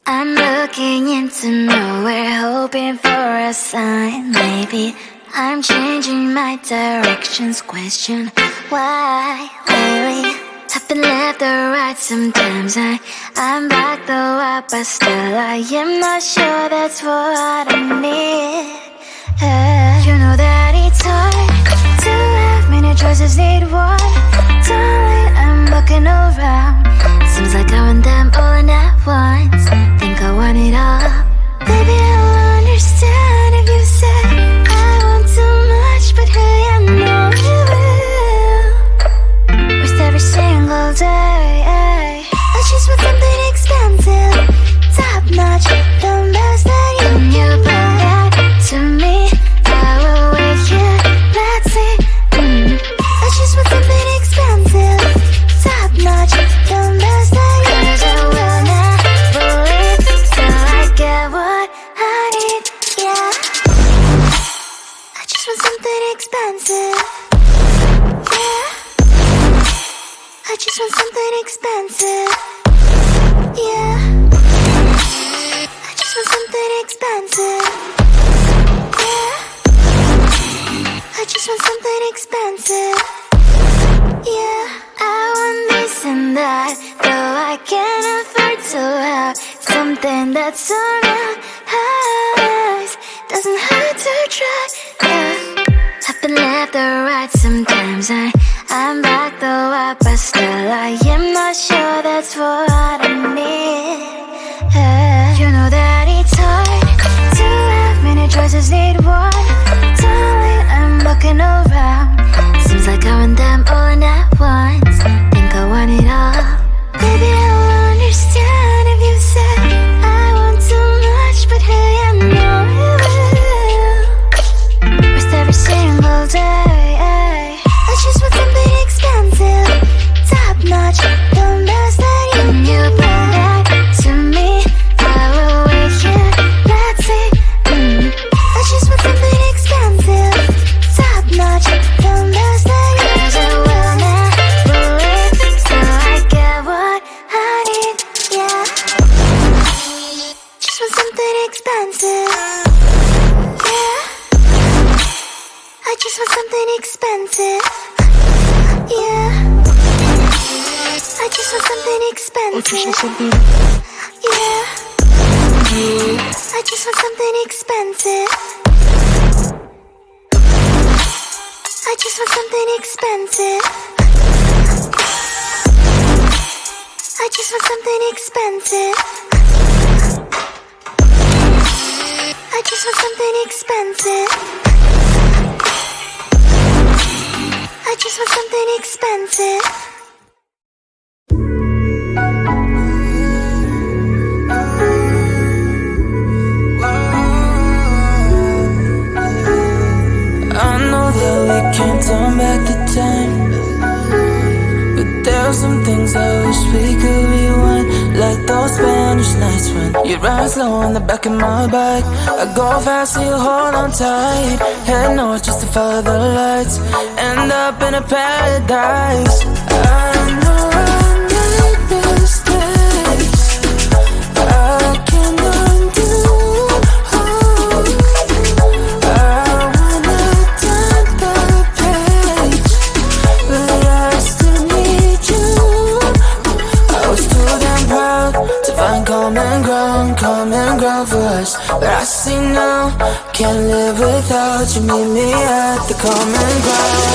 I'm looking into nowhere, hoping for a sign. Maybe I'm changing my directions. Question why lately I've been left or right. Sometimes I'm back though up, but still I am not sure that's what I need. You know that it's hard to have many choices, need one. Darling, I'm looking around. Seems like I want them all in at once. Think I want it all. Baby, I will understand if you say I want too much, but hey, I know you will. Waste every single day. I just want something expensive, top notch, the best that you bring that to me. I will wait here, let's see. I just want something expensive, top notch, the best that you bring. 'Cause I will never leave till I get what I need, yeah. I just want something expensive, yeah. I just want something expensive, yeah. I just want something expensive, yeah. I just want something expensive, yeah. I want this and that, though I can't afford to have something that's so nice. Doesn't hurt to try, yeah. I've been left or right. Sometimes I'm back though up, but still I am not sure that's what I need. You know that it's hard to have many choices, need one. Darling, I'm looking around. Seems like I want them all in at once. Think I want it all. Baby, I will understand if you say I want too much, but hey, I know you will. Waste every single day. I just want something expensive, top notch, the best that you bring back to me. I will wait here, let's see. I just want something expensive, top notch, the best that you bring. 'Cause I will never leave till I get what I need, yeah. Just want something expensive, yeah. I just want something expensive, yeah. I just want something expensive, yeah. I just want something expensive. I just want something expensive. I just want something expensive. I just want something expensive. I just want something expensive. I know that we can't turn back the time, but there are some things I wish we could rewind. Like those Spanish nights when you ride slow on the back of my bike. I go fast so you hold on tight. Head north just to follow the lights. End up in a paradise. I know I made mistakes I can undo. Common ground for us, but I see now, can't live without you. Meet me at the common ground.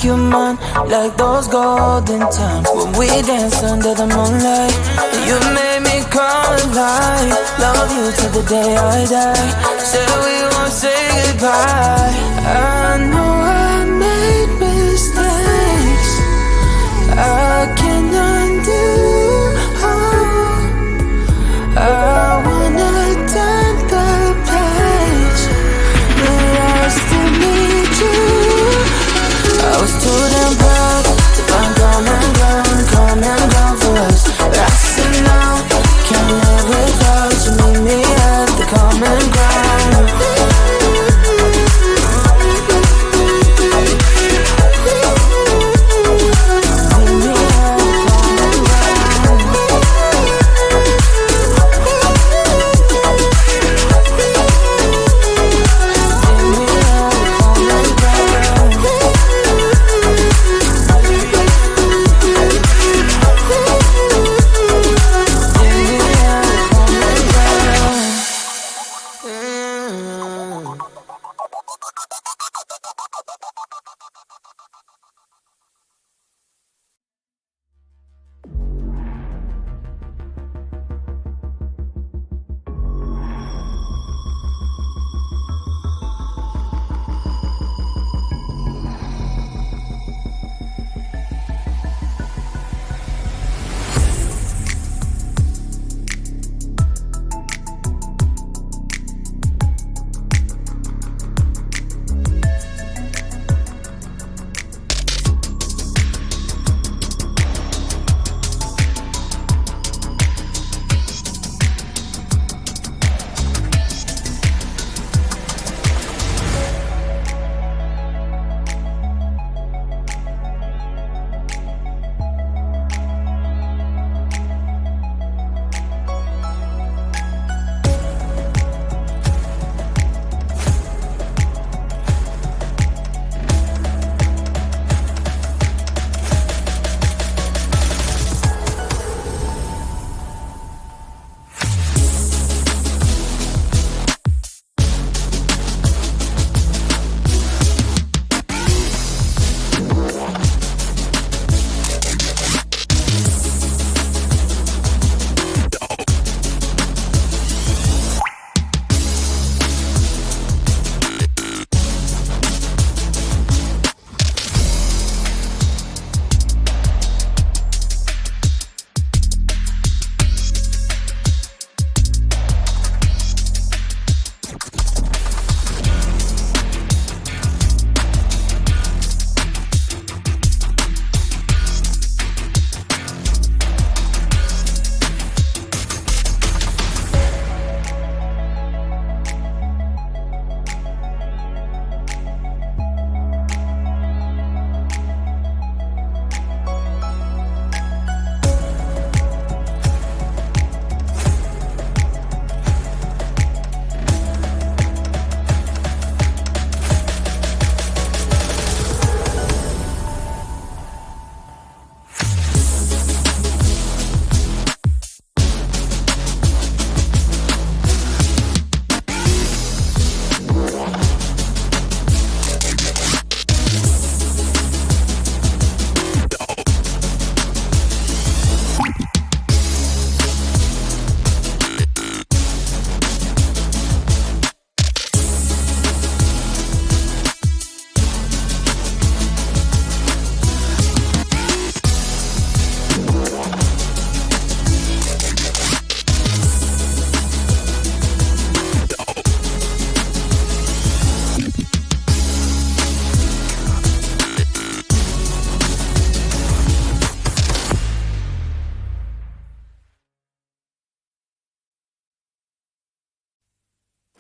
You mine like those golden times when we danced under the moonlight. You made me come alive. Love you till the day I die. Said we won't say goodbye. I know I made mistakes I can undo. I wanna turn the page, but I still need you. I was too damn proud to find common ground for us, but I said no, can't live without you. Meet me at the common ground.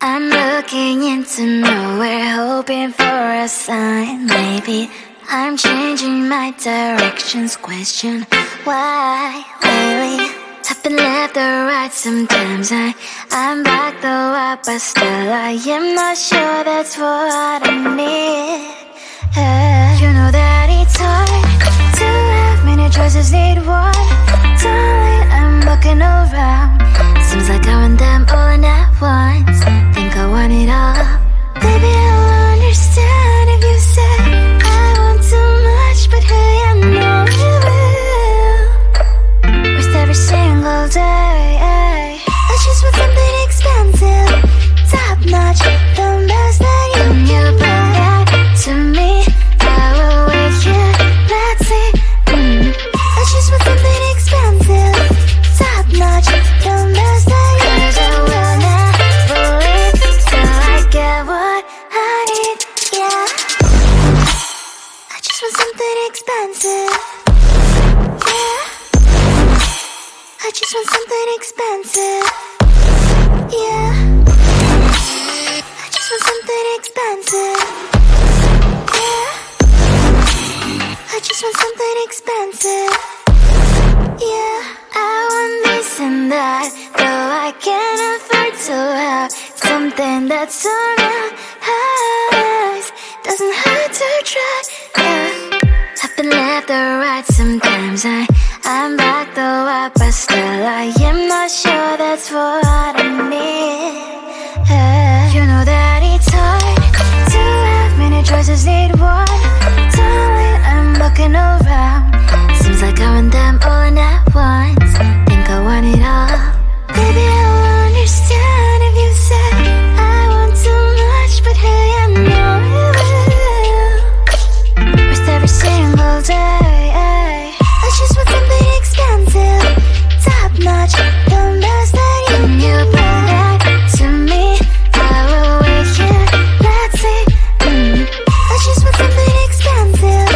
I'm looking into nowhere, hoping for a sign. Maybe I'm changing my directions. Question why lately? I've been left or right sometimes. I'm back though up, but still I am not sure that's what I need. You know that it's hard to have many choices, need one. Darling, I'm looking around. Seems like I want them all in at once. Think I want it all. Baby, I'll understand if you say I want too much, but hey, I know you will. With every single day. expensive. Yeah, I just want something expensive. Yeah, I just want something expensive. Yeah, I just want something expensive. Yeah, I want this and that, though I can't afford to have something that's so nice. Doesn't hurt to try. Yeah, I've been left or right sometimes. I'm back though up, but still I am not sure that's what I need. You know that it's hard to have many choices, need one. Darling, I'm looking around. Seems like I want them all at once. Think I want it all. Baby, I'll understand if you say I want too much, but hey, I know you will. Worth every single day. I just want something expensive, top notch, the best that you bring back to me. I will wait here, let's see. I just want something expensive,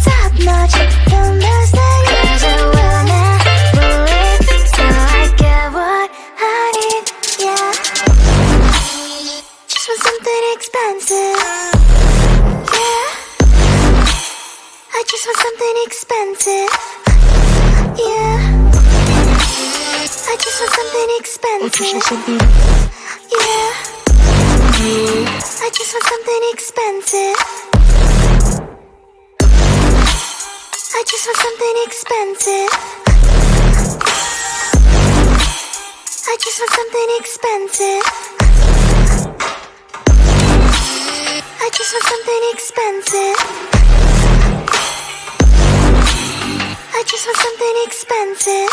top notch, the best that you bring. 'Cause I will never wait till I get what I need. Yeah, just want something expensive. Yeah, I just want something expensive. Yeah, I just want something expensive. Yeah, I just want something expensive. I just want something expensive. I just want something expensive. I just want something expensive. I just want something expensive.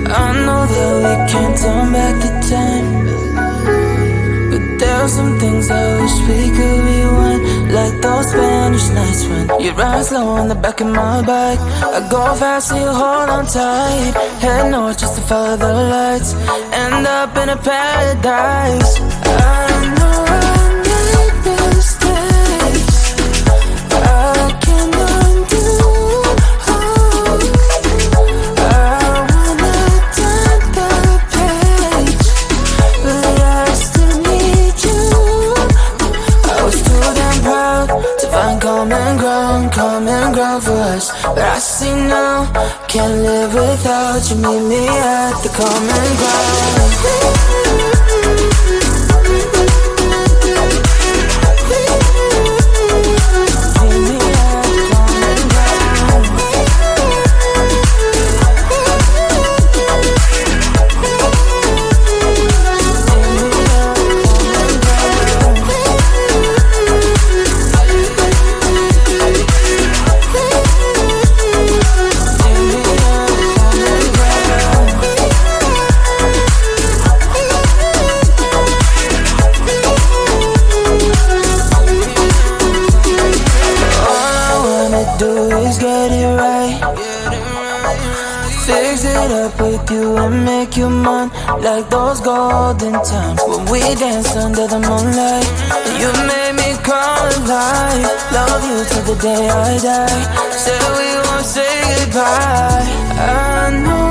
I know that we can't turn back the time, but there are some things I wish we could rewind. Like those Spanish nights when you ride slow on the back of my bike. I go fast so you hold on tight. Head north just to follow the lights. End up in a paradise. I know I made mistakes I can undo. Common ground for us, but I see now, can't live without you. Meet me at the common ground. With you and make you mine, like those golden times when we danced under the moonlight. And you made me come alive. Love you till the day I die. Said we won't say goodbye. I know